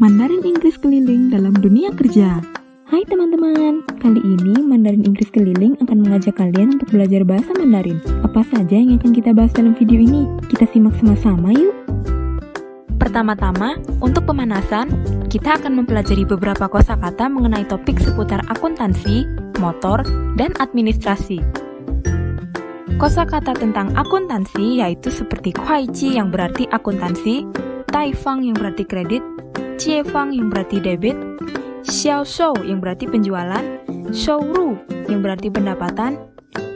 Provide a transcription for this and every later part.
Mandarin Inggris keliling dalam dunia kerja. Hai teman-teman, kali ini Mandarin Inggris keliling akan mengajak kalian untuk belajar bahasa Mandarin. Apa saja yang akan kita bahas dalam video ini? Kita simak sama-sama yuk. Pertama-tama, untuk pemanasan, kita akan mempelajari beberapa kosakata mengenai topik seputar akuntansi, motor, dan administrasi. Kosakata tentang akuntansi yaitu seperti kuaici yang berarti akuntansi, daifang yang berarti kredit, jiefang yang berarti debit, xiaoshou yang berarti penjualan, shouru yang berarti pendapatan,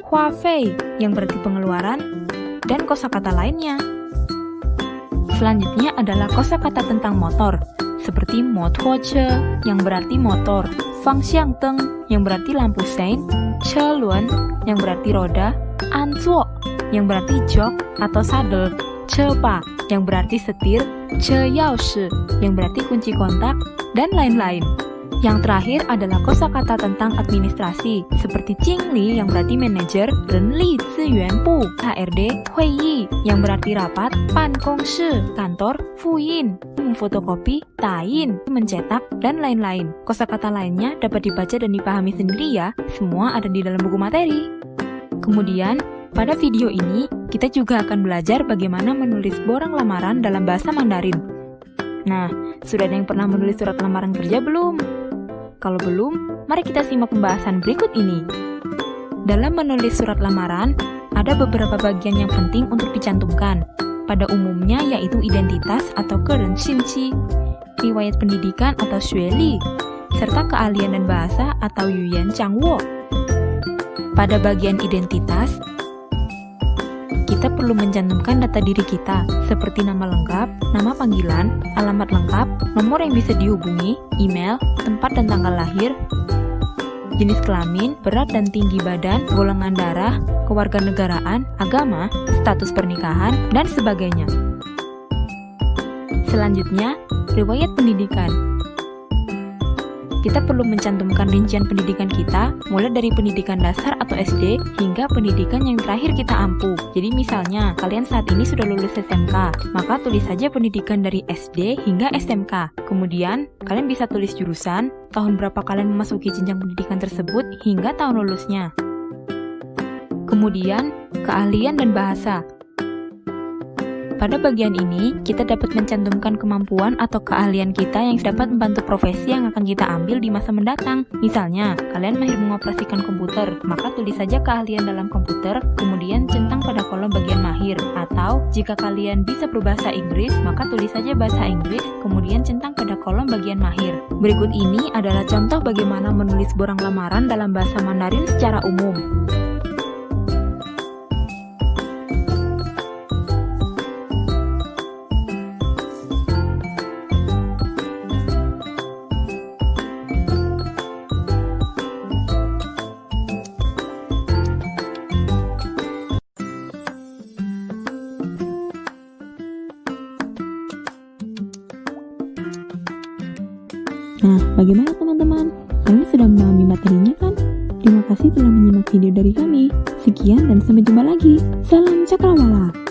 huafei yang berarti pengeluaran, dan kosakata lainnya. Selanjutnya adalah kosakata tentang motor, seperti motoche yang berarti motor, fangxiangteng yang berarti lampu sein, chelun yang berarti roda, anzuo yang berarti jok atau saddle, cepa yang berarti setir, ceyaoshi yang berarti kunci kontak, dan lain-lain. Yang terakhir adalah kosakata tentang administrasi, seperti jingli yang berarti manajer, renli ziyuan bu, HRD, huiyi yang berarti rapat, bankongshi kantor, fuyin memfotokopi, tain mencetak, dan lain-lain. Kosakata lainnya dapat dibaca dan dipahami sendiri ya, semua ada di dalam buku materi. Kemudian, pada video ini, kita juga akan belajar bagaimana menulis borang lamaran dalam bahasa Mandarin. Nah, sudah ada yang pernah menulis surat lamaran kerja belum? Kalau belum, mari kita simak pembahasan berikut ini. Dalam menulis surat lamaran, ada beberapa bagian yang penting untuk dicantumkan. Pada umumnya yaitu identitas atau kerenxinci, riwayat pendidikan atau xueli, serta keahlian dan bahasa atau yuyan changwo. Pada bagian identitas, kita perlu mencantumkan data diri kita, seperti nama lengkap, nama panggilan, alamat lengkap, nomor yang bisa dihubungi, email, tempat dan tanggal lahir, jenis kelamin, berat dan tinggi badan, golongan darah, kewarganegaraan, agama, status pernikahan, dan sebagainya. Selanjutnya, riwayat pendidikan. Kita perlu mencantumkan rincian pendidikan kita, mulai dari pendidikan dasar atau SD, hingga pendidikan yang terakhir kita ampuh. Jadi misalnya, kalian saat ini sudah lulus SMK, maka tulis saja pendidikan dari SD hingga SMK. Kemudian, kalian bisa tulis jurusan, tahun berapa kalian memasuki jenjang pendidikan tersebut, hingga tahun lulusnya. Kemudian, keahlian dan bahasa. Pada bagian ini, kita dapat mencantumkan kemampuan atau keahlian kita yang dapat membantu profesi yang akan kita ambil di masa mendatang. Misalnya, kalian mahir mengoperasikan komputer, maka tulis saja keahlian dalam komputer, kemudian centang pada kolom bagian mahir. Atau, jika kalian bisa berbahasa Inggris, maka tulis saja bahasa Inggris, kemudian centang pada kolom bagian mahir. Berikut ini adalah contoh bagaimana menulis borang lamaran dalam bahasa Mandarin secara umum. Nah, bagaimana teman-teman? Kalian sudah memahami materinya kan? Terima kasih telah menyimak video dari kami. Sekian dan sampai jumpa lagi. Salam cakrawala.